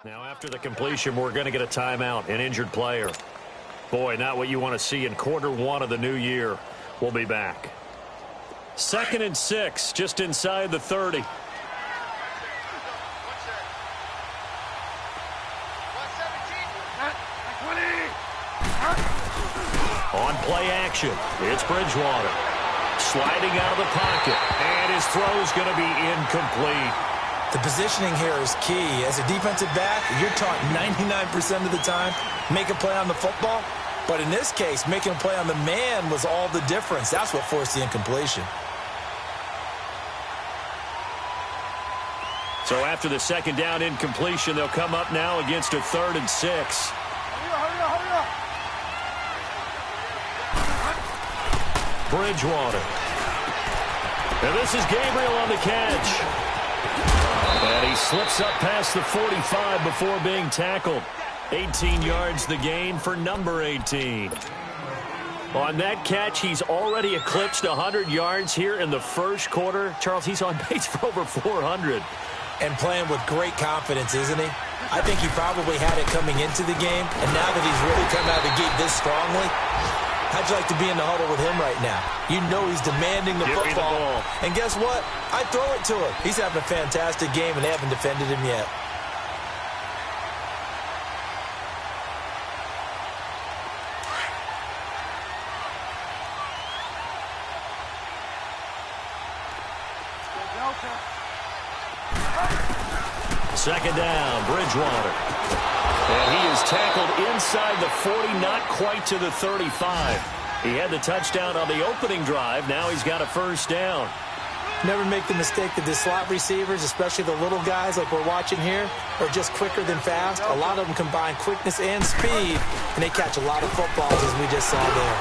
Now after the completion, we're going to get a timeout, an injured player. Boy, not what you want to see in quarter one of the new year. We'll be back. 2nd and 6, just inside the 30. On play action, it's Bridgewater. Sliding out of the pocket, and his throw is going to be incomplete. The positioning here is key. As a defensive back, you're taught 99% of the time, make a play on the football. But in this case, making a play on the man was all the difference. That's what forced the incompletion. So after the second down incompletion, they'll come up now against a 3rd and 6. Bridgewater. And this is Gabriel on the catch. And he slips up past the 45 before being tackled. 18 yards the gain for number 18. On that catch, he's already eclipsed 100 yards here in the first quarter. Charles, he's on pace for over 400. And playing with great confidence, isn't he? I think he probably had it coming into the game, and now that he's really come out of the gate this strongly, how'd you like to be in the huddle with him right now? You know he's demanding the football. And guess what? I throw it to him. He's having a fantastic game, and they haven't defended him yet. Second down, Bridgewater. And he is tackled inside the 40, not quite to the 35. He had the touchdown on the opening drive. Now he's got a first down. Never make the mistake that the slot receivers, especially the little guys like we're watching here, are just quicker than fast. A lot of them combine quickness and speed, and they catch a lot of footballs, as we just saw there.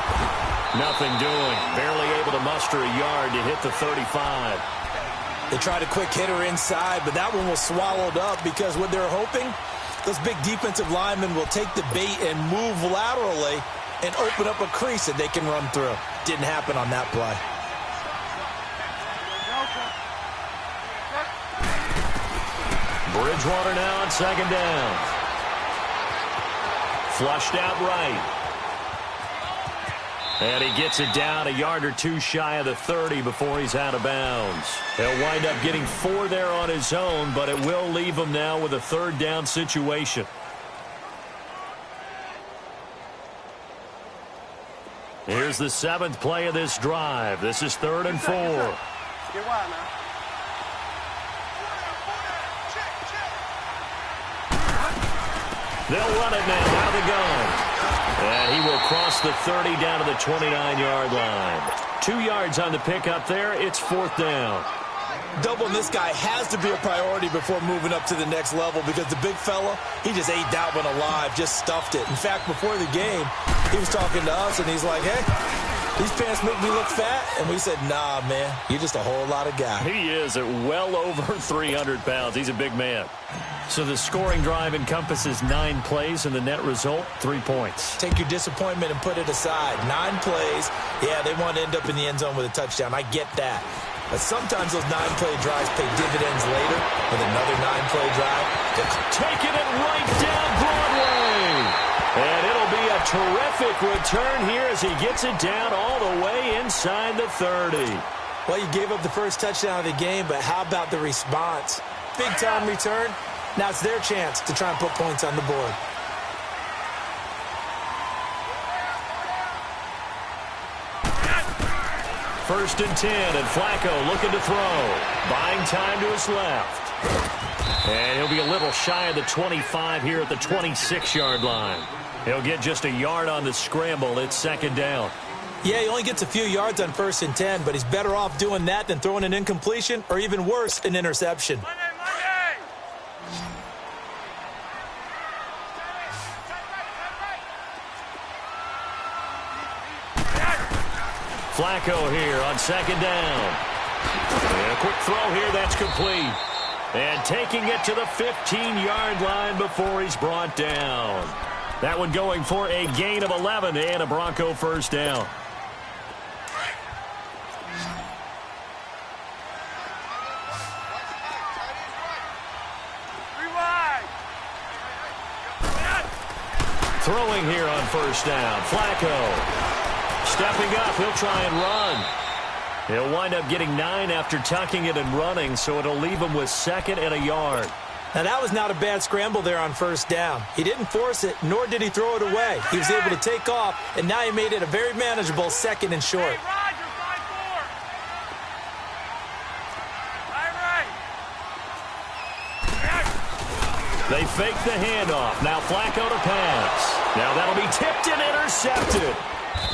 Nothing doing. Barely able to muster a yard to hit the 35. They tried a quick hitter inside, but that one was swallowed up because what they're hoping, those big defensive linemen will take the bait and move laterally and open up a crease that they can run through. Didn't happen on that play. Bridgewater now on second down. Flushed out right. And he gets it down a yard or two shy of the 30 before he's out of bounds. He'll wind up getting 4 there on his own, but it will leave him now with a 3rd down situation. Here's the 7th play of this drive. This is 3rd and 4. They'll run it now out of the gun. And he will cross the 30 down to the 29-yard line. 2 yards on the pickup there. It's 4th down. Doubling this guy has to be a priority before moving up to the next level because the big fella, he just ate that one alive, just stuffed it. In fact, before the game, he was talking to us, and he's like, hey, these pants make me look fat. And we said, nah, man, you're just a whole lot of guy. He is at well over 300 pounds. He's a big man. So the scoring drive encompasses 9 plays, and the net result, 3 points. Take your disappointment and put it aside. 9 plays. Yeah, they want to end up in the end zone with a touchdown. I get that. But sometimes those 9-play drives pay dividends later with another 9-play drive. Taking it right down Broadway. And it'll be a terrific return here as he gets it down all the way inside the 30. Well, you gave up the first touchdown of the game, but how about the response? Big-time return. Now it's their chance to try and put points on the board. First and 10, and Flacco looking to throw. Buying time to his left. And he'll be a little shy of the 25 here at the 26-yard line. He'll get just a yard on the scramble. It's 2nd down. Yeah, he only gets a few yards on 1st and 10, but he's better off doing that than throwing an incompletion or even worse, an interception. Flacco here on 2nd down. And a quick throw here, that's complete. And taking it to the 15-yard line before he's brought down. That one going for a gain of 11 and a Bronco first down. Throwing here on first down. Flacco. Stepping up. He'll try and run. He'll wind up getting 9 after tucking it and running, so it'll leave him with 2nd and a yard. Now, that was not a bad scramble there on first down. He didn't force it, nor did he throw it away. He was able to take off, and now he made it a very manageable 2nd and short. They fake the handoff. Now Flacco to pass. Now that'll be tipped and intercepted.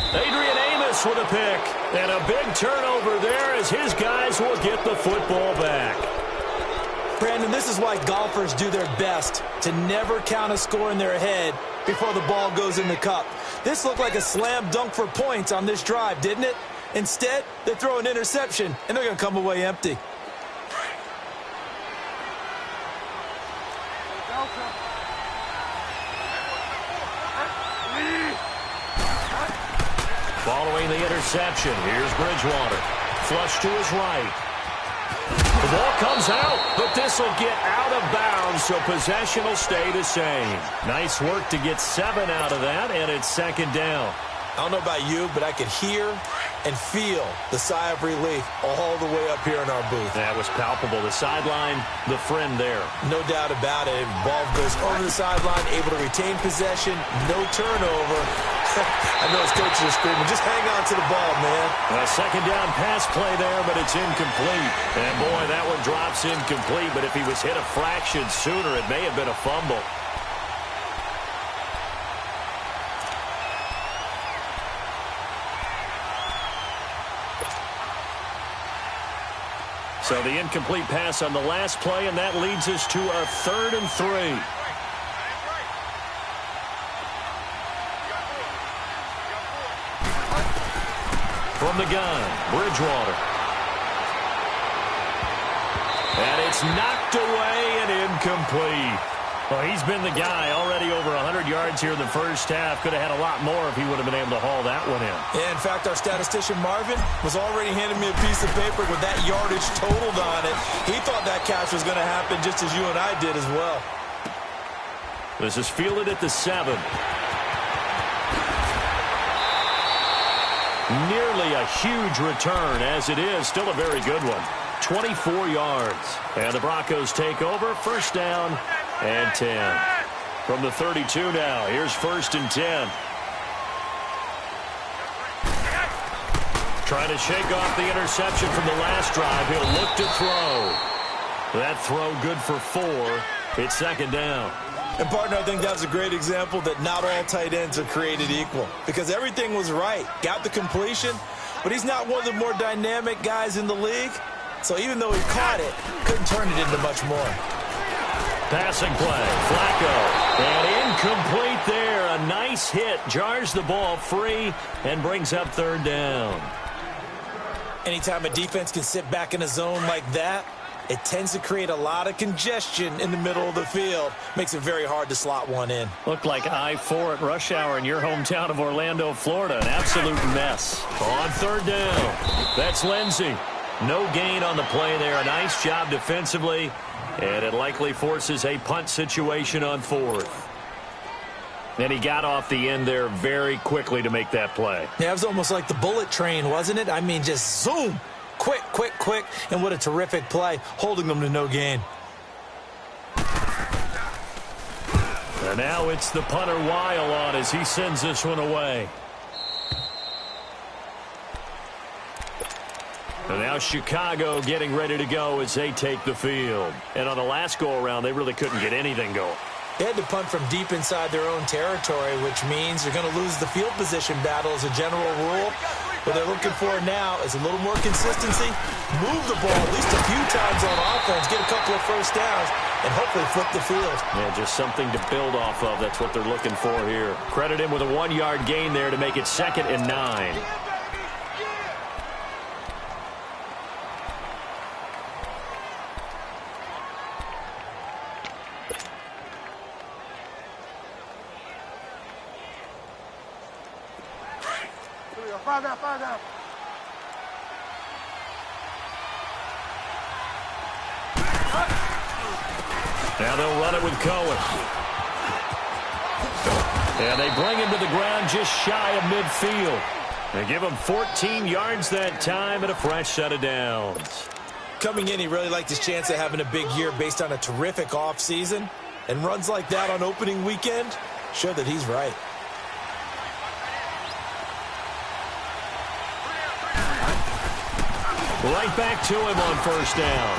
Adrian Amos with a pick. And a big turnover there as his guys will get the football back. Brandon, this is why golfers do their best to never count a score in their head before the ball goes in the cup. This looked like a slam dunk for points on this drive, didn't it? Instead, they throw an interception, and they're going to come away empty. Following the interception, here's Bridgewater. Flush to his right. The ball comes out, but this will get out of bounds, so possession will stay the same. Nice work to get 7 out of that, and it's 2nd down. I don't know about you, but I could hear and feel the sigh of relief all the way up here in our booth. That was palpable. The sideline, the friend there. No doubt about it. Ball goes over the sideline, able to retain possession, no turnover. I know his coaches are screaming, just hang on to the ball, man. A 2nd down pass play there, but it's incomplete. And, boy, that one drops incomplete, but if he was hit a fraction sooner, it may have been a fumble. So the incomplete pass on the last play, and that leads us to a 3rd and 3. From the gun, Bridgewater. And it's knocked away and incomplete. Well, he's been the guy already over 100 yards here in the first half. Could have had a lot more if he would have been able to haul that one in. Yeah, in fact, our statistician Marvin was already handing me a piece of paper with that yardage totaled on it. He thought that catch was going to happen just as you and I did as well. This is fielded at the 7. Nearly a huge return, as it is. Still a very good one. 24 yards. And the Broncos take over. First down and 10. From the 32 now. Here's 1st and 10. Trying to shake off the interception from the last drive. He'll look to throw. That throw good for 4. It's 2nd down. And, partner, I think that's a great example that not all tight ends are created equal. Because everything was right. Got the completion, but he's not one of the more dynamic guys in the league. So even though he caught it, couldn't turn it into much more. Passing play. Flacco. And incomplete there. A nice hit. Jars the ball free and brings up 3rd down. Anytime a defense can sit back in a zone like that, it tends to create a lot of congestion in the middle of the field. Makes it very hard to slot one in. Looked like I-4 at rush hour in your hometown of Orlando, Florida. An absolute mess. On 3rd down, that's Lindsey. No gain on the play there. A nice job defensively, and it likely forces a punt situation on 4th. And he got off the end there very quickly to make that play. Yeah, it was almost like the bullet train, wasn't it? I mean, just zoom. Quick, quick, quick, and what a terrific play, holding them to no gain. And now it's the punter Weil on as he sends this one away. And now Chicago getting ready to go as they take the field. And on the last go-around, they really couldn't get anything going. They had to punt from deep inside their own territory, which means they're going to lose the field position battle as a general rule. What they're looking for now is a little more consistency, move the ball at least a few times on offense, get a couple of first downs, and hopefully flip the field. Yeah, just something to build off of. That's what they're looking for here. Credit him with a 1-yard gain there to make it 2nd and 9. Five down. Now they'll run it with Cohen. And they bring him to the ground just shy of midfield. They give him 14 yards that time and a fresh set of downs. Coming in, he really liked his chance of having a big year based on a terrific offseason. And runs like that on opening weekend show that he's right. Right back to him on first down.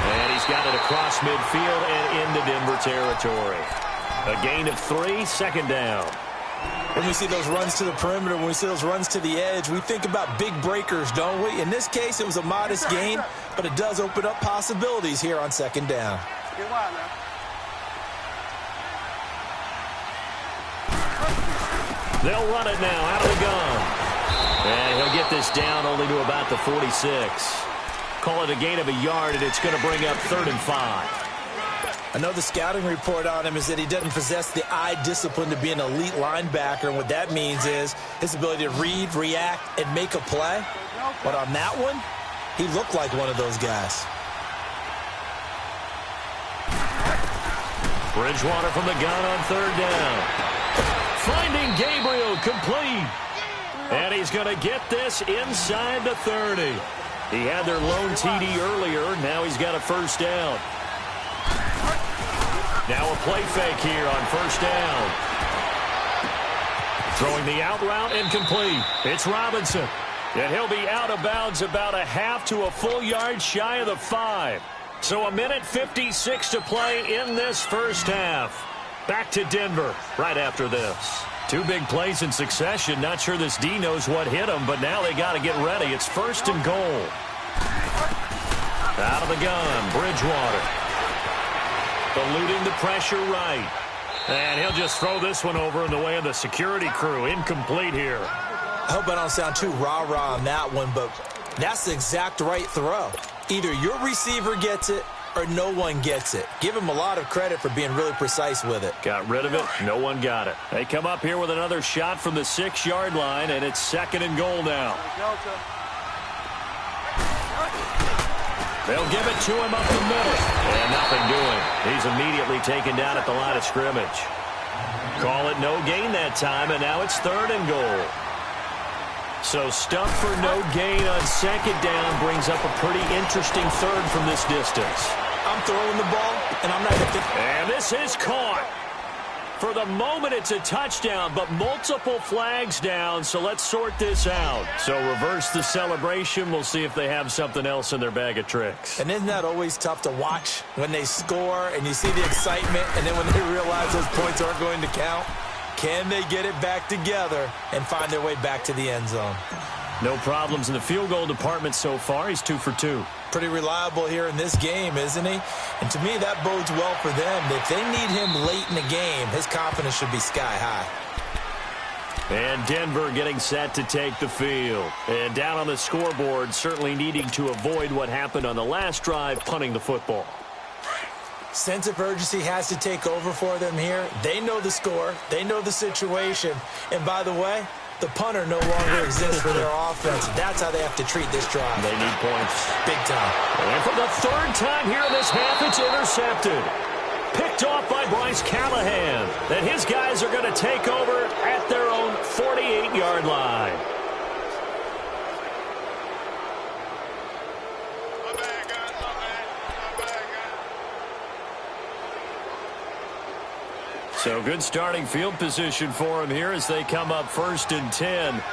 And he's got it across midfield and into Denver territory. A gain of 3, second down. When we see those runs to the perimeter, when we see those runs to the edge, we think about big breakers, don't we? In this case, it was a modest gain, but it does open up possibilities here on second down. Get wide, man. They'll run it now out of the gun. And he'll get this down only to about the 46. Call it a gain of a yard, and it's going to bring up 3rd and 5. I know the scouting report on him is that he doesn't possess the eye discipline to be an elite linebacker, and what that means is his ability to read, react, and make a play. But on that one, he looked like one of those guys. Bridgewater from the gun on 3rd down. Finding Gabriel complete. And he's going to get this inside the 30. He had their lone TD earlier. Now he's got a first down. Now a play fake here on first down. Throwing the out route incomplete. It's Robinson. And he'll be out of bounds about a half to a full yard shy of the 5. So a minute 56 to play in this first half. Back to Denver right after this. 2 big plays in succession. Not sure this D knows what hit him, but now they got to get ready. It's 1st and goal. Out of the gun, Bridgewater. Eluding the pressure right. And he'll just throw this one over in the way of the security crew. Incomplete here. I hope I don't sound too rah-rah on that one, but that's the exact right throw. Either your receiver gets it or no one gets it. Give him a lot of credit for being really precise with it. Got rid of it. No one got it. They come up here with another shot from the 6-yard line, and it's 2nd and goal now. They'll give it to him up the middle. And nothing doing. He's immediately taken down at the line of scrimmage. Call it no gain that time, and now it's 3rd and goal. So stuff for no gain on 2nd down brings up a pretty interesting 3rd from this distance. I'm throwing the ball, and I'm not even thinking. And this is caught. For the moment, it's a touchdown, but multiple flags down, so let's sort this out. So reverse the celebration. We'll see if they have something else in their bag of tricks. And isn't that always tough to watch when they score and you see the excitement, and then when they realize those points aren't going to count? Can they get it back together and find their way back to the end zone? No problems in the field goal department so far. He's 2 for 2. Pretty reliable here in this game, isn't he? And to me, that bodes well for them. If they need him late in the game, his confidence should be sky high. And Denver getting set to take the field. And down on the scoreboard, certainly needing to avoid what happened on the last drive, punting the football. Sense of urgency has to take over for them here. They know the score. They know the situation. And by the way, the punter no longer exists for their offense. That's how they have to treat this drive. They need points. Big time. And for the 3rd time here in this half, it's intercepted. Picked off by Bryce Callahan. And his guys are going to take over at their own 48-yard line. So good starting field position for him here as they come up 1st and 10.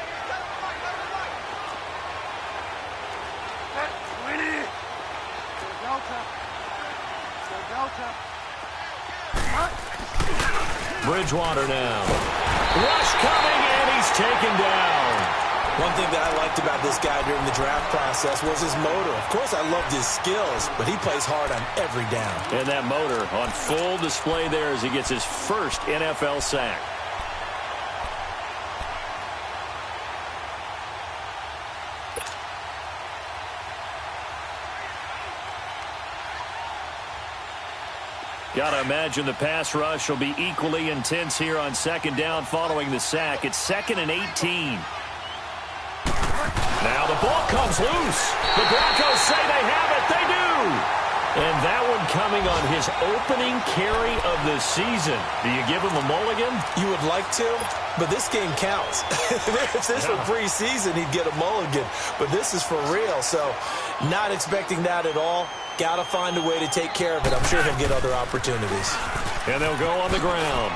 Bridgewater now. Rush coming, and he's taken down. One thing that I liked about this guy during the draft process was his motor. Of course, I loved his skills, but he plays hard on every down. And that motor on full display there as he gets his first NFL sack. Got to imagine the pass rush will be equally intense here on 2nd down following the sack. It's 2nd and 18. Now the ball comes loose. The Broncos say they have it. They do. And that one coming on his opening carry of the season. Do you give him a mulligan? You would like to, but this game counts. If this were preseason, he'd get a mulligan. But this is for real, so not expecting that at all. Got to find a way to take care of it. I'm sure he'll get other opportunities. And they'll go on the ground.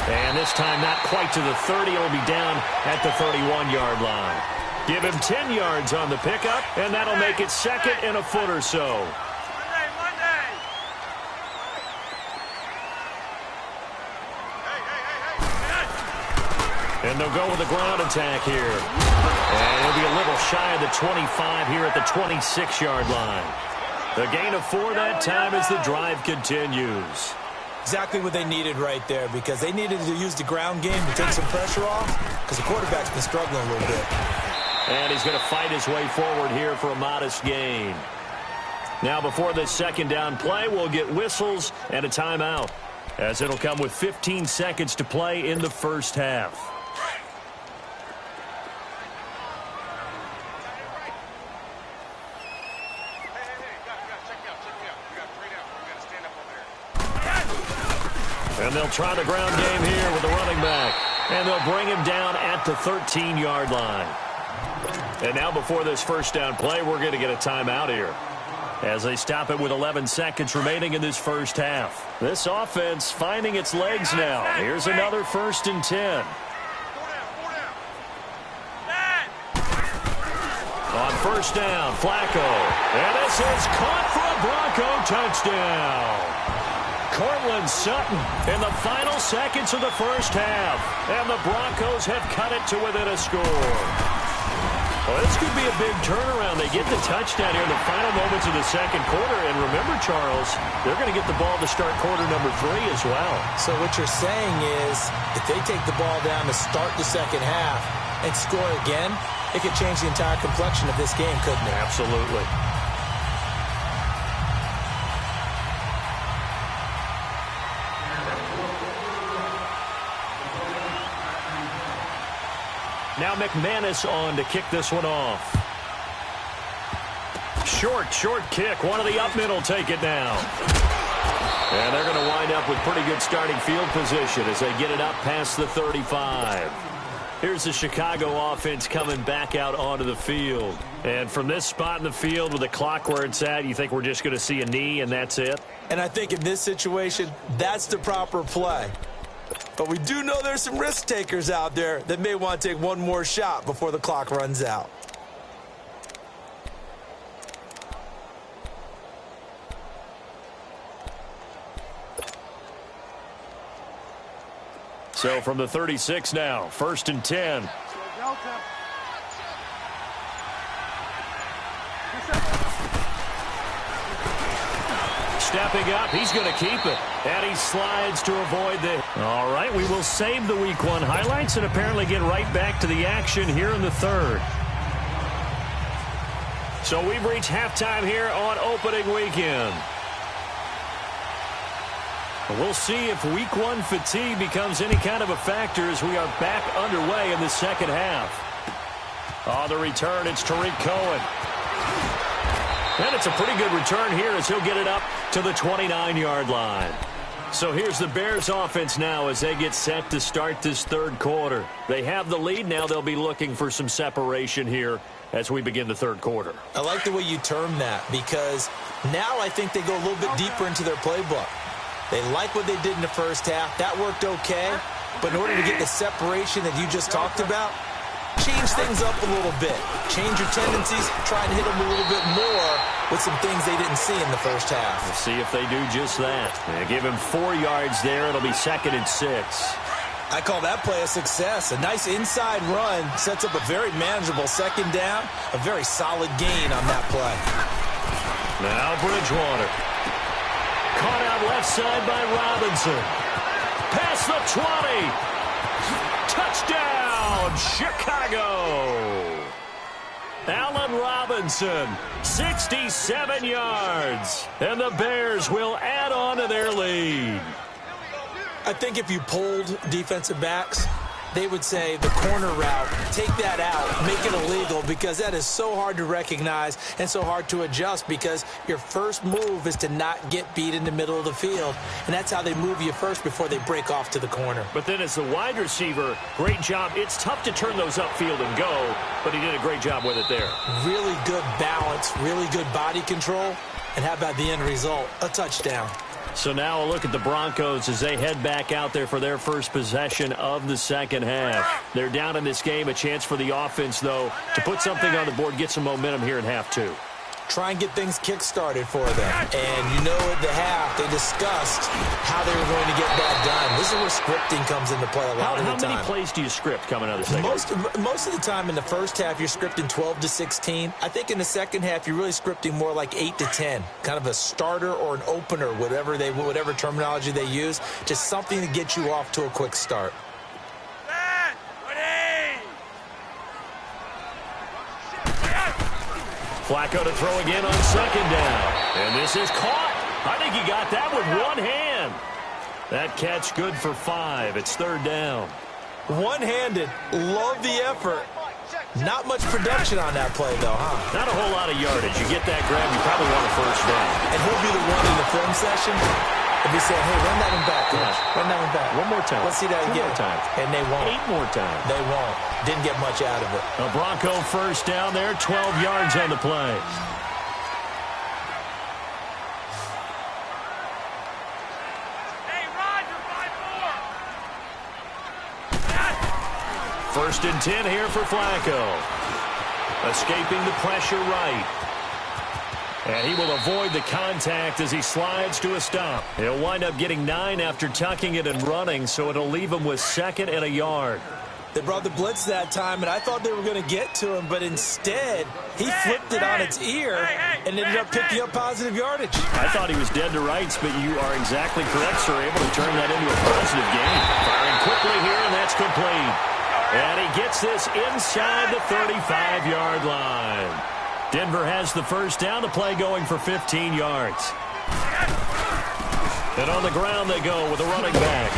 And this time not quite to the 30. It'll be down at the 31-yard line. Give him 10 yards on the pickup, and that'll make it second and a foot or so. And they'll go with a ground attack here. And it'll be a little shy of the 25 here at the 26-yard line. The gain of 4 that time as the drive continues. Exactly what they needed right there, because they needed to use the ground game to take some pressure off, because the quarterback's been struggling a little bit. And he's going to fight his way forward here for a modest gain. Now before this second down play, we'll get whistles and a timeout, as it'll come with 15 seconds to play in the first half. And they'll try the ground game here with the running back. And they'll bring him down at the 13-yard line. And now before this first down play, we're going to get a timeout here, as they stop it with 11 seconds remaining in this first half. This offense finding its legs now. Here's another 1st and 10. On first down, Flacco. And this is caught for a Bronco touchdown. Cortland Sutton in the final seconds of the first half. And the Broncos have cut it to within a score. Well, this could be a big turnaround. They get the touchdown here in the final moments of the second quarter. And remember, Charles, they're going to get the ball to start quarter number 3 as well. So what you're saying is if they take the ball down to start the second half and score again, it could change the entire complexion of this game, couldn't it? Absolutely. Now McManus on to kick this one off. Short kick. One of the up middle take it down. And they're going to wind up with pretty good starting field position as they get it up past the 35. Here's the Chicago offense coming back out onto the field. And from this spot in the field with the clock where it's at, you think we're just going to see a knee and that's it? And I think in this situation, that's the proper play. But we do know there's some risk takers out there that may want to take one more shot before the clock runs out. So from the 36 now, 1st and 10. Stepping up, he's going to keep it. And he slides to avoid the... All right, we will save the Week 1 highlights and apparently get right back to the action here in the third. So we've reached halftime here on opening weekend. We'll see if Week 1 fatigue becomes any kind of a factor as we are back underway in the second half. On the return, it's Tariq Cohen. And it's a pretty good return here as he'll get it up to the 29-yard line. So here's the Bears offense now as they get set to start this third quarter. They have the lead. Now they'll be looking for some separation here as we begin the third quarter. I like the way you term that, because now I think they go a little bit deeper into their playbook. They like what they did in the first half. That worked okay. But in order to get the separation that you just talked about, change things up a little bit. Change your tendencies. Try and hit them a little bit more with some things they didn't see in the first half. We'll see if they do just that. They give him 4 yards there. It'll be 2nd and 6. I call that play a success. A nice inside run sets up a very manageable second down. A very solid gain on that play. Now Bridgewater. Caught out left side by Robinson. Past the 20. Touchdown, Chicago. Allen Robinson, 67 yards. And the Bears will add on to their lead. I think if you polled defensive backs, they would say the corner route, take that out, make it illegal, because that is so hard to recognize and so hard to adjust, because your first move is to not get beat in the middle of the field, and that's how they move you first before they break off to the corner. But then as the wide receiver, great job. It's tough to turn those upfield and go, but he did a great job with it there. Really good balance, really good body control, and how about the end result? A touchdown. So now a look at the Broncos as they head back out there for their first possession of the second half. They're down in this game. A chance for the offense, though, to put something on the board, get some momentum here in half two. Try and get things kick-started for them. And you know at the half, they discussed how they were going to get that done. This is where scripting comes into play a lot of the time. How many plays do you script coming out of the second? Most of the time in the first half, you're scripting 12 to 16. I think in the second half, you're really scripting more like 8 to 10. Kind of a starter or an opener, whatever terminology they use. Just something to get you off to a quick start. Flacco to throw again on second down. And this is caught. I think he got that with one hand. That catch good for 5. It's third down. One-handed. Love the effort. Not much production on that play, though, huh? Not a whole lot of yardage. You get that grab, you probably want a first down. And he'll be the one in the film session. If he said, hey, run that one back, coach. Run that one back. One more time. Let's see that again. 2 more times. And they won't. 8 more times. They won't. Didn't get much out of it. A Bronco first down there, 12 yards on the play. Hey, Roger, 5-4. First and 10 here for Flacco. Escaping the pressure right. And he will avoid the contact as he slides to a stop. He'll wind up getting 9 after tucking it and running, so it'll leave him with 2nd and a yard. They brought the blitz that time, and I thought they were going to get to him, but instead, he flipped it on its ear and ended up picking up positive yardage. I thought he was dead to rights, but you are exactly correct, sir. Able to turn that into a positive gain. Firing quickly here, and that's complete. And he gets this inside the 35-yard line. Denver has the first down, the play going for 15 yards. And on the ground they go with a running back.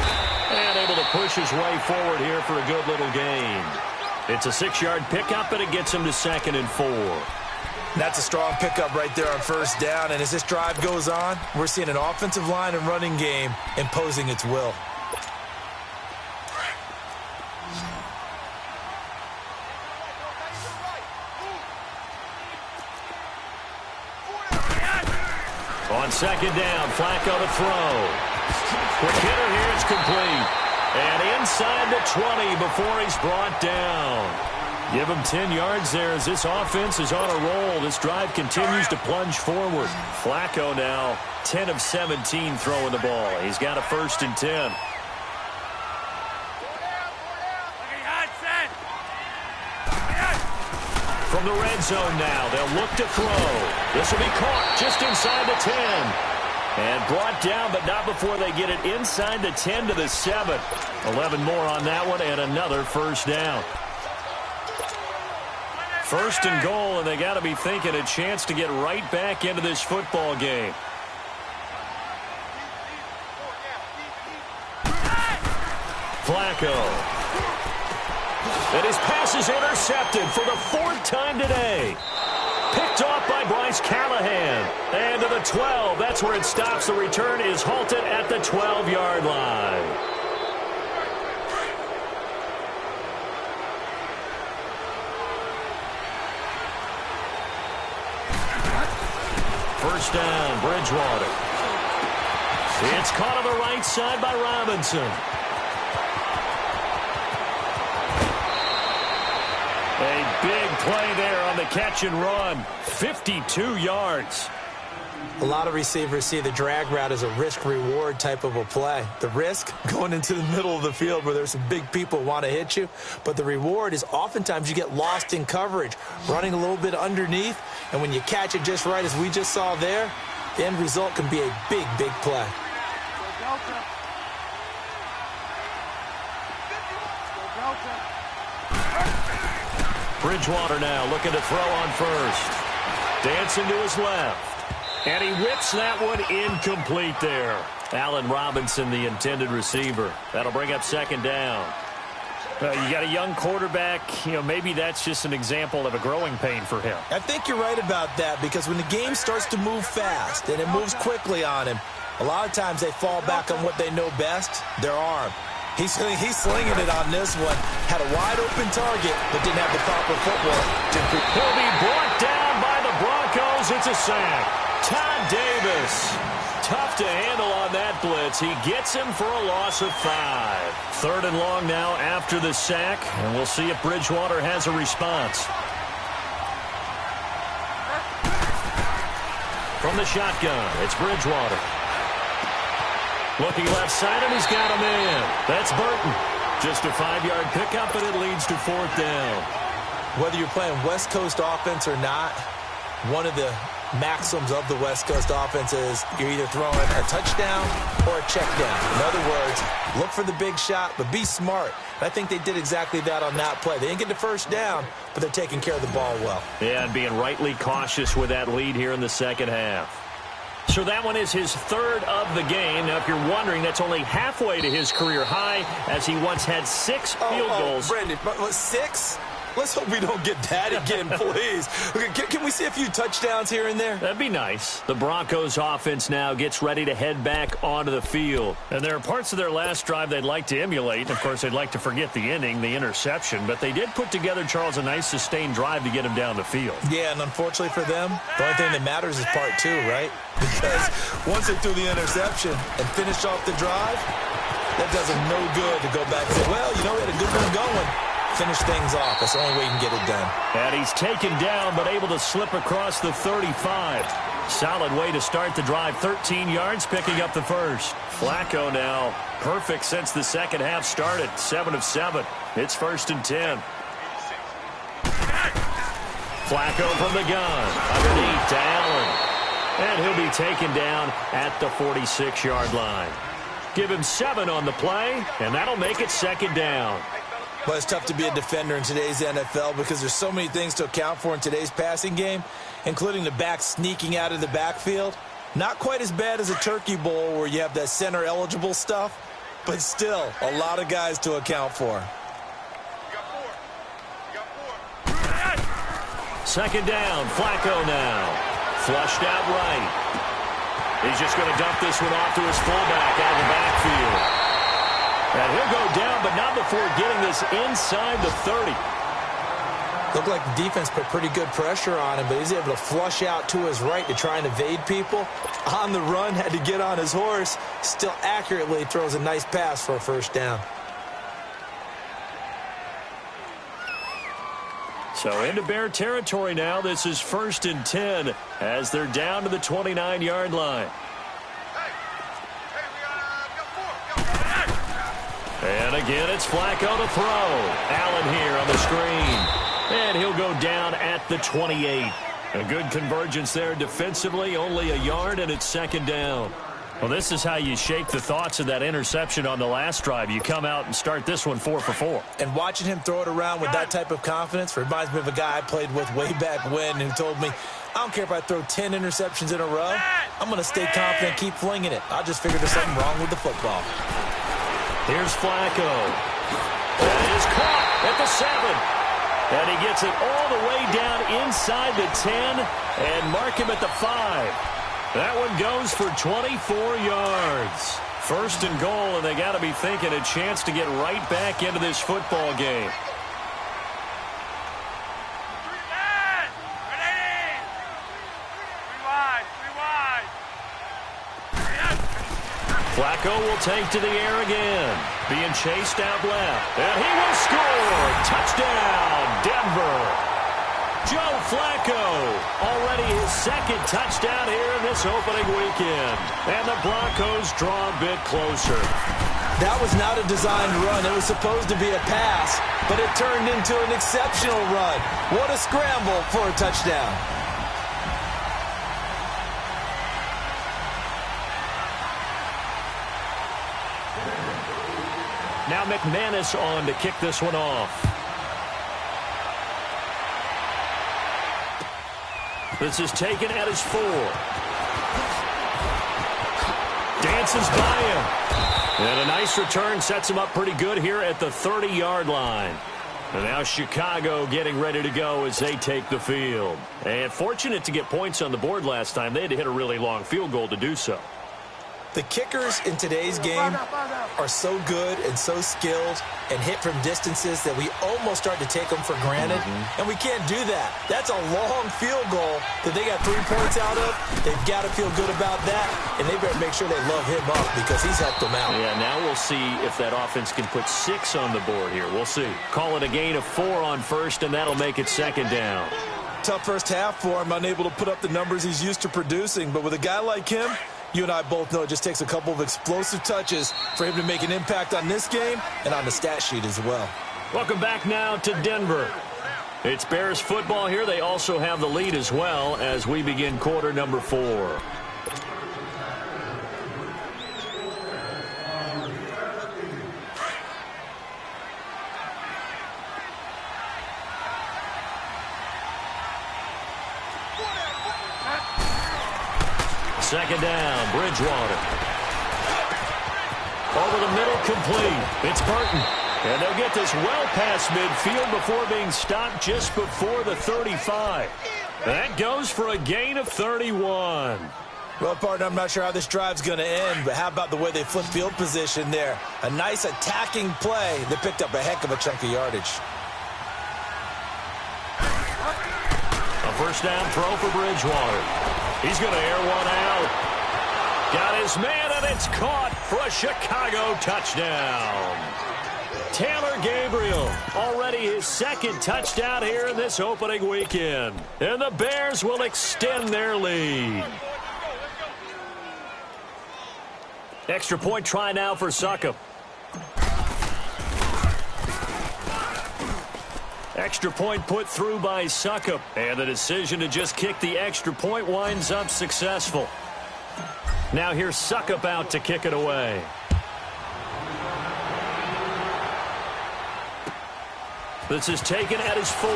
And able to push his way forward here for a good little gain. It's a 6-yard pickup, and it gets him to 2nd and 4. That's a strong pickup right there on first down. And as this drive goes on, we're seeing an offensive line and running game imposing its will. On second down, Flacco to throw. Quick hitter here, it's complete. And inside the 20 before he's brought down. Give him 10 yards there as this offense is on a roll. This drive continues to plunge forward. Flacco now 10 of 17 throwing the ball. He's got a 1st and 10. From the red zone now, they'll look to throw. This will be caught just inside the 10. And brought down, but not before they get it inside the 10 to the 7. 11 more on that one, and another first down. 1st and goal, and they got to be thinking a chance to get right back into this football game. Flacco. And his pass is intercepted for the 4th time today. Picked off by Bryce Callahan. And to the 12. That's where it stops. The return is halted at the 12-yard line. First down, Bridgewater. It's caught on the right side by Robinson. A big play there on the catch and run. 52 yards. A lot of receivers see the drag route as a risk-reward type of a play. The risk, going into the middle of the field where there's some big people who want to hit you. But the reward is oftentimes you get lost in coverage, running a little bit underneath. And when you catch it just right, as we just saw there, the end result can be a big, big play. Bridgewater now looking to throw on first. Dancing to his left. And he whips that one incomplete there. Allen Robinson, the intended receiver. That'll bring up second down. You got a young quarterback. Maybe that's just an example of a growing pain for him. I think you're right about that because when the game starts to move fast and it moves quickly on him, a lot of times they fall back on what they know best, their arm. He's slinging it on this one. Had a wide-open target, but didn't have the proper footwork. He'll be brought down by the Broncos. It's a sack. Todd Davis. Tough to handle on that blitz. He gets him for a loss of 5. 3rd and long now after the sack, and we'll see if Bridgewater has a response. From the shotgun, it's Bridgewater. Looking left side, and he's got a man. That's Burton. Just a 5-yard pickup, and it leads to 4th down. Whether you're playing West Coast offense or not, one of the maxims of the West Coast offense is you're either throwing a touchdown or a check down. In other words, look for the big shot, but be smart. I think they did exactly that on that play. They didn't get the first down, but they're taking care of the ball well. Yeah, and being rightly cautious with that lead here in the second half. So that one is his 3rd of the game. Now, if you're wondering, that's only halfway to his career high, as he once had 6 field goals. Brendan, 6? Let's hope we don't get that again, please. Can we see a few touchdowns here and there? That'd be nice. The Broncos offense now gets ready to head back onto the field. And there are parts of their last drive they'd like to emulate. Of course, they'd like to forget the inning, the interception. But they did put together, Charles, a nice sustained drive to get him down the field. Yeah, and unfortunately for them, the only thing that matters is part 2, right? Because once they threw the interception and finished off the drive, that does them no good to go back and say, well, we had a good one going. Finish things off. That's the only way you can get it done. And he's taken down, but able to slip across the 35. Solid way to start the drive. 13 yards, picking up the first. Flacco now perfect since the second half started. 7 of 7. It's 1st and 10. Flacco from the gun. Underneath to Allen. And he'll be taken down at the 46-yard line. Give him 7 on the play, and that'll make it 2nd down. But it's tough to be a defender in today's NFL because there's so many things to account for in today's passing game, including the back sneaking out of the backfield. Not quite as bad as a turkey bowl where you have that center-eligible stuff, but still a lot of guys to account for. 2nd down, Flacco now. Flushed out right. He's just going to dump this one off to his fullback out of the backfield. And he'll go down, but not before getting this inside the 30. Looked like the defense put pretty good pressure on him, but he's able to flush out to his right to try and evade people. On the run, had to get on his horse. Still accurately throws a nice pass for a 1st down. So into Bear territory now. This is 1st and 10 as they're down to the 29-yard line. And again, it's Flacco to throw. Allen here on the screen. And he'll go down at the 28. A good convergence there defensively. Only a yard, and it's 2nd down. Well, this is how you shake the thoughts of that interception on the last drive. You come out and start this one 4 for 4. And watching him throw it around with that type of confidence reminds me of a guy I played with way back when who told me, I don't care if I throw 10 interceptions in a row. I'm going to stay confident, keep flinging it. I just figured there's something wrong with the football. Here's Flacco. That is caught at the 7. And he gets it all the way down inside the 10 and mark him at the 5. That one goes for 24 yards. 1st and goal, and they got to be thinking a chance to get right back into this football game. Flacco will take to the air again. Being chased out left. And he will score. Touchdown, Denver. Joe Flacco, already his 2nd touchdown here in this opening weekend. And the Broncos draw a bit closer. That was not a designed run. It was supposed to be a pass, but it turned into an exceptional run. What a scramble for a touchdown. Now McManus on to kick this one off. This is taken at his 4. Dances by him. And a nice return sets him up pretty good here at the 30-yard line. And now Chicago getting ready to go as they take the field. And fortunate to get points on the board last time. They had to hit a really long field goal to do so. The kickers in today's game are so good and so skilled and hit from distances that we almost start to take them for granted. And we can't do that. That's a long field goal that they got 3 points out of. They've got to feel good about that, and they better make sure they love him up because he's helped them out. Yeah, now we'll see if that offense can put 6 on the board here. We'll see. Call it a gain of 4 on first, and that'll make it second down. Tough first half for him, unable to put up the numbers he's used to producing. But with a guy like him, you and I both know it just takes a couple of explosive touches for him to make an impact on this game and on the stat sheet as well. Welcome back now to Denver. It's Bears football here. They also have the lead as well as we begin quarter number 4. Second down, Bridgewater. Over the middle, complete. It's Burton. And they'll get this well past midfield before being stopped just before the 35. That goes for a gain of 31. Well, partner, I'm not sure how this drive's going to end, but how about the way they flip field position there? A nice attacking play that picked up a heck of a chunk of yardage. A first down throw for Bridgewater. He's going to air one out. Got his man, and it's caught for a Chicago touchdown. Taylor Gabriel, already his second touchdown here in this opening weekend. And the Bears will extend their lead. Extra point try now for Succop. Extra point put through by Succop. And the decision to just kick the extra point winds up successful. Now here's Succop out to kick it away. This is taken at his 4.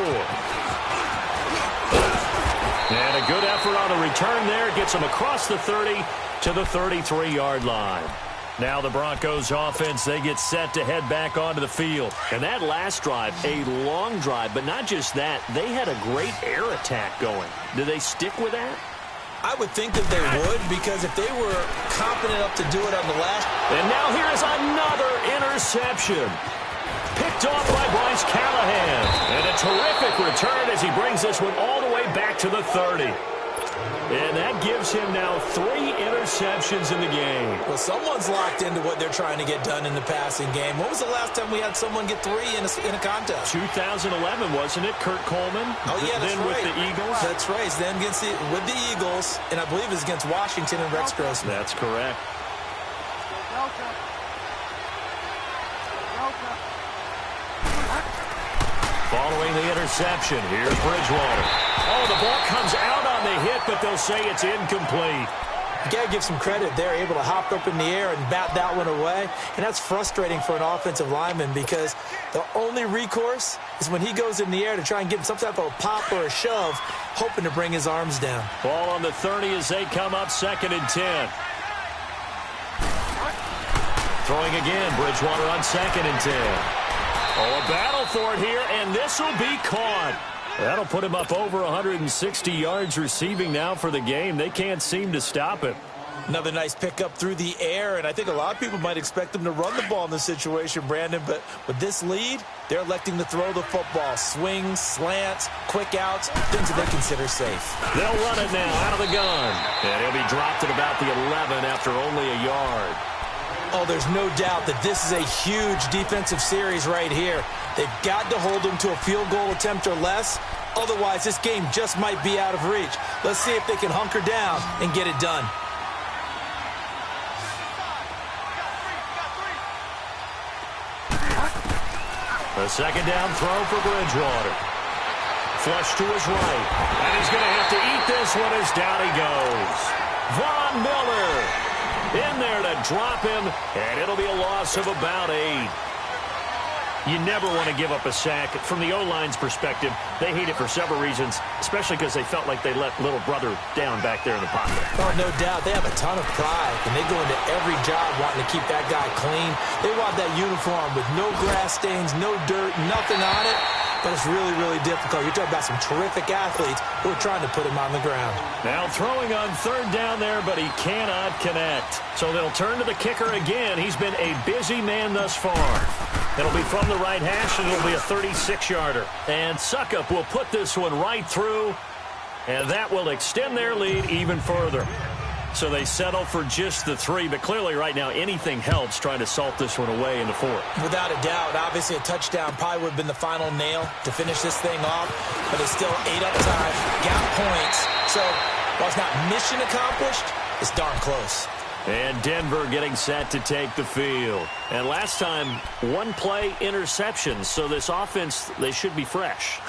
And a good effort on the return there. Gets him across the 30 to the 33-yard line. Now the Broncos offense, they get set to head back onto the field. And that last drive, a long drive, but not just that. They had a great air attack going. Do they stick with that? I would think that they would, because if they were confident enough to do it on the last. And now here is another interception. Picked off by Bryce Callahan. And a terrific return as he brings this one all the way back to the 30. And that gives him now 3 interceptions in the game. Well, someone's locked into what they're trying to get done in the passing game. When was the last time we had someone get 3 in a contest? 2011, wasn't it? Kurt Coleman? Oh, yeah, that's then right. with the Eagles? That's right. Then with the Eagles, and I believe it was against Washington and Rex Grossman. That's correct. Following the interception, here's Bridgewater. Oh, the ball comes out on the hit, but they'll say it's incomplete. You got to give some credit. They're able to hop up in the air and bat that one away. And that's frustrating for an offensive lineman because the only recourse is when he goes in the air to try and give him some type of a pop or a shove, hoping to bring his arms down. Ball on the 30 as they come up 2nd and 10. Throwing again, Bridgewater on 2nd and 10. Oh, a battle for it here, and this will be caught. That'll put him up over 160 yards receiving now for the game. They can't seem to stop it. Another nice pickup through the air, and I think a lot of people might expect them to run the ball in this situation, Brandon, but with this lead, they're electing to throw the football. Swings, slants, quick outs, things that they consider safe. They'll run it now out of the gun, and he'll be dropped at about the 11 after only a yard. Oh, there's no doubt that this is a huge defensive series right here. They've got to hold them to a field goal attempt or less. Otherwise, this game just might be out of reach. Let's see if they can hunker down and get it done. A second down throw for Bridgewater. Flush to his right. And he's going to have to eat this one as down he goes. Von Miller in there to drop him, and it'll be a loss of about 8. You never want to give up a sack. From the O-line's perspective, they hate it for several reasons, especially because they felt like they let little brother down back there in the pocket. Oh, no doubt. They have a ton of pride, and they go into every job wanting to keep that guy clean. They want that uniform with no grass stains, no dirt, nothing on it. But it's really, really difficult. You're talking about some terrific athletes who are trying to put him on the ground. Now throwing on third down there, but he cannot connect. So they'll turn to the kicker again. He's been a busy man thus far. It'll be from the right hash, and it'll be a 36-yarder. And Suckup will put this one right through, and that will extend their lead even further. So they settle for just the 3, but clearly right now anything helps trying to salt this one away in the 4th. Without a doubt, obviously a touchdown probably would have been the final nail to finish this thing off, but it's still 8 up time, got points. So while it's not mission accomplished, it's darn close. And Denver getting set to take the field. And last time, 1-play interceptions. So this offense, they should be fresh.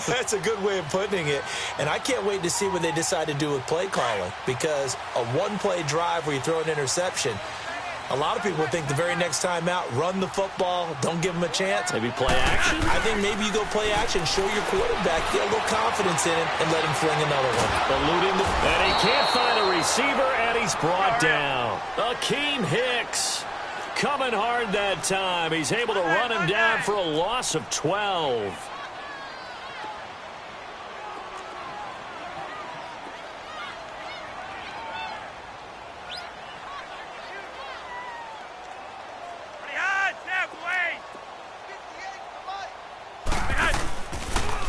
That's a good way of putting it. And I can't wait to see what they decide to do with play calling. Because a 1-play drive where you throw an interception, a lot of people think the very next time out, run the football, don't give them a chance. Maybe play action? I think maybe you go play action, show your quarterback, get a little confidence in him, and let him fling another one. Eluding the... And he can't find a receiver, and he's brought down. Akeem Hicks coming hard that time. He's able to run him down for a loss of 12.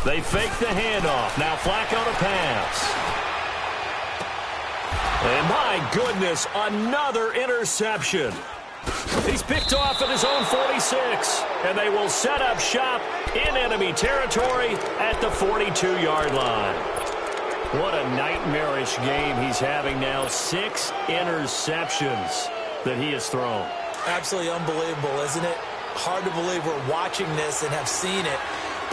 They fake the handoff. Now Flacco to pass. And my goodness, another interception. He's picked off at his own 46. And they will set up shop in enemy territory at the 42-yard line. What a nightmarish game he's having now. 6 interceptions that he has thrown. Absolutely unbelievable, isn't it? Hard to believe we're watching this and have seen it.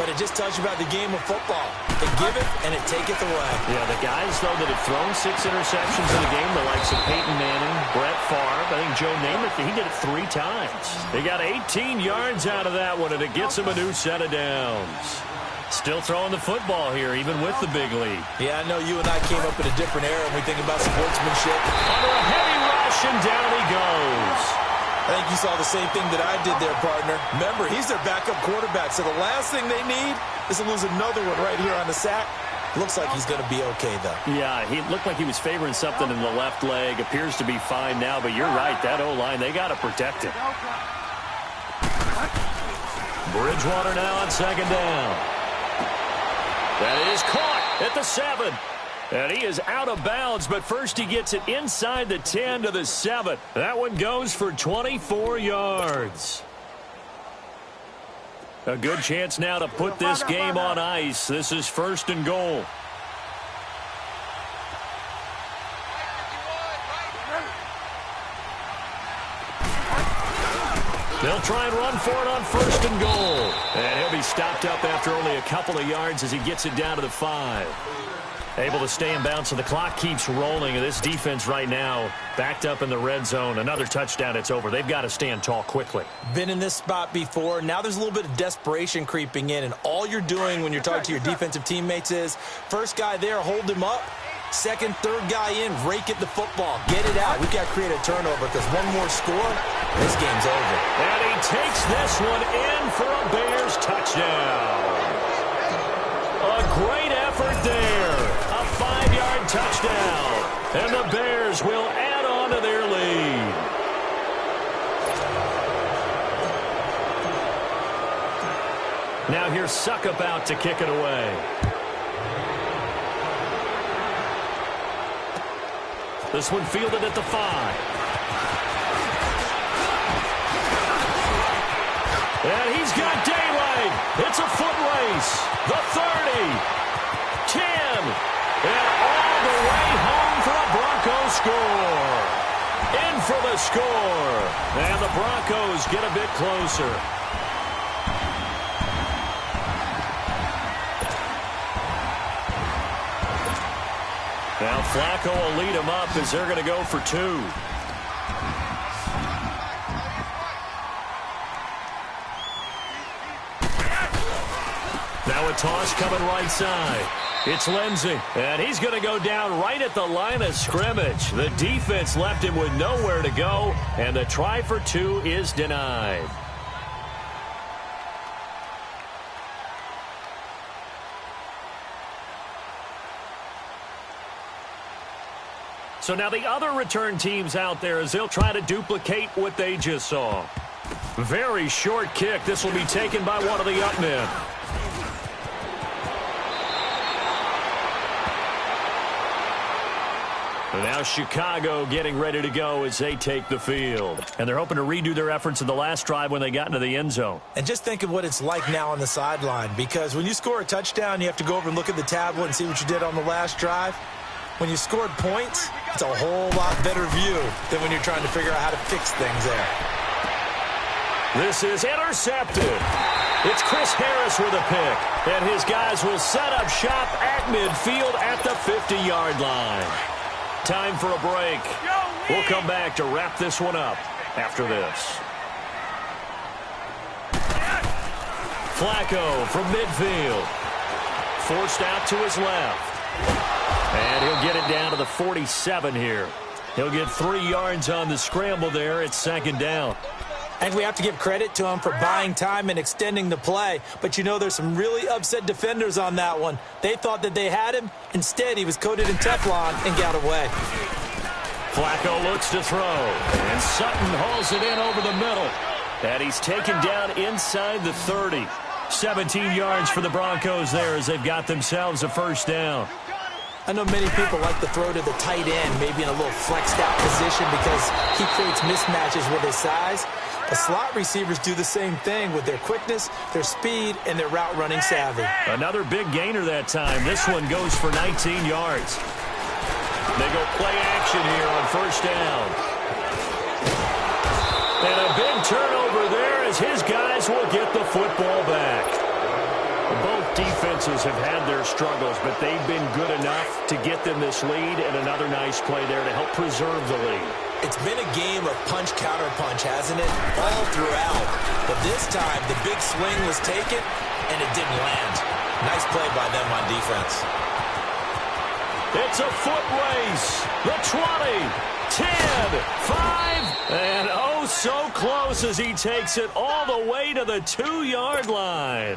But it just tells you about the game of football. They give it, and it taketh away. Yeah, the guys, though, that have thrown 6 interceptions in the game, the likes of Peyton Manning, Brett Favre, I think Joe Namath, he did it 3 times. They got 18 yards out of that one, and it gets him a new set of downs. Still throwing the football here, even with the big lead. Yeah, I know you and I came up in a different era when we think about sportsmanship. Under a heavy rush, and down he goes. I think you saw the same thing that I did there, partner. Remember, he's their backup quarterback, so the last thing they need is to lose another one right here on the sack. Looks like he's going to be okay, though. Yeah, he looked like he was favoring something in the left leg. Appears to be fine now, but you're right. That O-line, they got to protect him. Bridgewater now on second down. That is caught at the 7. And he is out of bounds, but first he gets it inside the 10 to the 7. That one goes for 24 yards. A good chance now to put this game on ice. This is 1st and goal. They'll try and run for it on 1st and goal. And he'll be stopped up after only a couple of yards as he gets it down to the 5. Able to stay in bounds, so the clock keeps rolling. And this defense right now backed up in the red zone. Another touchdown, it's over. They've got to stand tall quickly. Been in this spot before. Now there's a little bit of desperation creeping in. And all you're doing when you're talking to your defensive teammates is, first guy there, hold him up. Second, third guy in, rake at the football. Get it out. We've got to create a turnover because one more score, this game's over. And he takes this one in for a Bears touchdown. A great effort there. A 5-yard touchdown. And the Bears will add on to their lead. Now here's Suckup out to kick it away. This one fielded at the 5. And he's got daylight. It's a foot race. The 30. 10. And all the way home for a Broncos score. In for the score. And the Broncos get a bit closer. Now Flacco will lead him up as they're going to go for 2. Now a toss coming right side. It's Lindsey, and he's going to go down right at the line of scrimmage. The defense left him with nowhere to go, and the try for two is denied. So now the other return teams out there as they'll try to duplicate what they just saw. Very short kick. This will be taken by one of the up men. And now Chicago getting ready to go as they take the field. And they're hoping to redo their efforts in the last drive when they got into the end zone. And just think of what it's like now on the sideline, because when you score a touchdown, you have to go over and look at the tablet and see what you did on the last drive. When you scored points, it's a whole lot better view than when you're trying to figure out how to fix things there. This is intercepted. It's Chris Harris with a pick. And his guys will set up shop at midfield at the 50-yard line. Time for a break. We'll come back to wrap this one up after this. Flacco from midfield. Forced out to his left. And he'll get it down to the 47 here. He'll get 3 yards on the scramble there. It's second down. And we have to give credit to him for buying time and extending the play. But you know, there's some really upset defenders on that one. They thought that they had him. Instead, he was coated in Teflon and got away. Flacco looks to throw. And Sutton hauls it in over the middle. And he's taken down inside the 30. 17 yards for the Broncos there as they've got themselves a first down. I know many people like to throw to the tight end, maybe in a little flexed out position because he creates mismatches with his size. The slot receivers do the same thing with their quickness, their speed, and their route running savvy. Another big gainer that time. This one goes for 19 yards. They go play action here on first down. And a big turnover there as his guys will get the football back. Both defenses have had their struggles, but they've been good enough to get them this lead, and another nice play there to help preserve the lead. It's been a game of punch-counter-punch, hasn't it? All throughout. But this time, the big swing was taken, and it didn't land. Nice play by them on defense. It's a foot race. The 20, 10, 5, and oh, so close as he takes it all the way to the 2-yard line.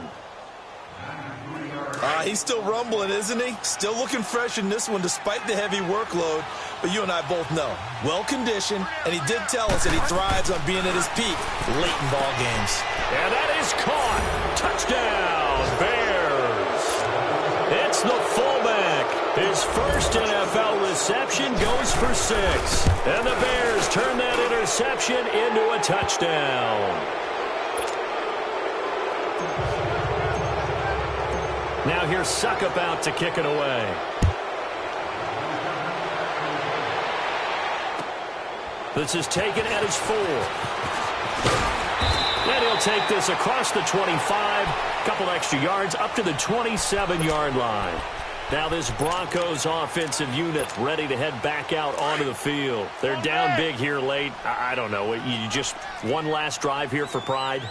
He's still rumbling, isn't he? Still looking fresh in this one despite the heavy workload. But you and I both know, well-conditioned, and he did tell us that he thrives on being at his peak late in ball games. And that is caught. Touchdown, Bears. It's the fullback. His first NFL reception goes for 6. And the Bears turn that interception into a touchdown. Now here's Suckup out to kick it away. This is taken at his 4. And he'll take this across the 25. Couple extra yards up to the 27-yard line. Now this Broncos offensive unit ready to head back out onto the field. They're down big here late. I don't know. You just one last drive here for pride?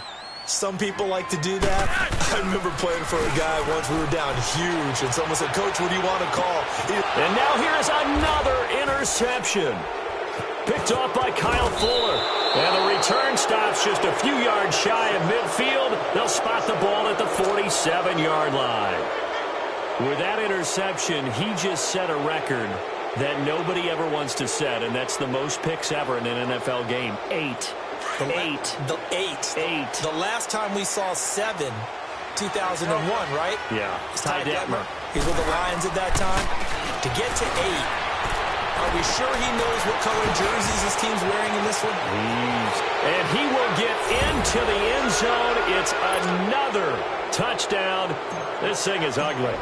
Some people like to do that. I remember playing for a guy once. We were down huge, and someone said, "Coach, what do you want to call?" And now here's another interception. Picked off by Kyle Fuller. And the return stops just a few yards shy of midfield. They'll spot the ball at the 47-yard line. With that interception, he just set a record that nobody ever wants to set, and that's the most picks ever in an NFL game. 8. The last time we saw 7, 2001, right? Yeah. Ty Detmer. He's with the Lions at that time. To get to 8, are we sure he knows what color jerseys his team's wearing in this one? And he will get into the end zone. It's another touchdown. This thing is ugly.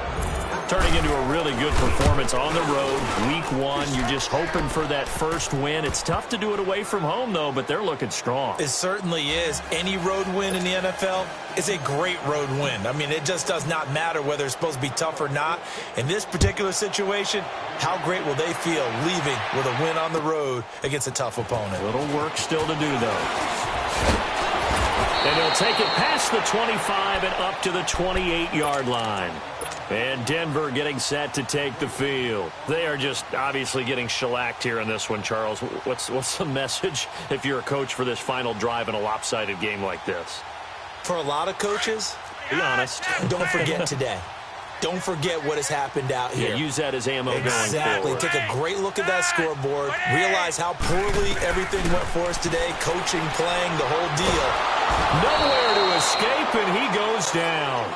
Turning into a really good performance on the road. Week 1, you're just hoping for that first win. It's tough to do it away from home, though, but they're looking strong. It certainly is. Any road win in the NFL is a great road win. I mean, it just does not matter whether it's supposed to be tough or not. In this particular situation, how great will they feel leaving with a win on the road against a tough opponent? Little work still to do, though. And he'll take it past the 25 and up to the 28-yard line. And Denver getting set to take the field. They are just obviously getting shellacked here in this one, Charles. What's the message if you're a coach for this final drive in a lopsided game like this? For a lot of coaches, be honest. Don't forget today. Don't forget what has happened out here. Yeah, use that as ammo going forward. Exactly. Take a great look at that scoreboard. Realize how poorly everything went for us today. Coaching, playing, the whole deal. Nowhere to escape, and he goes down.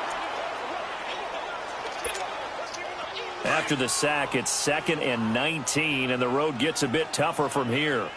After the sack, it's 2nd and 19, and the road gets a bit tougher from here.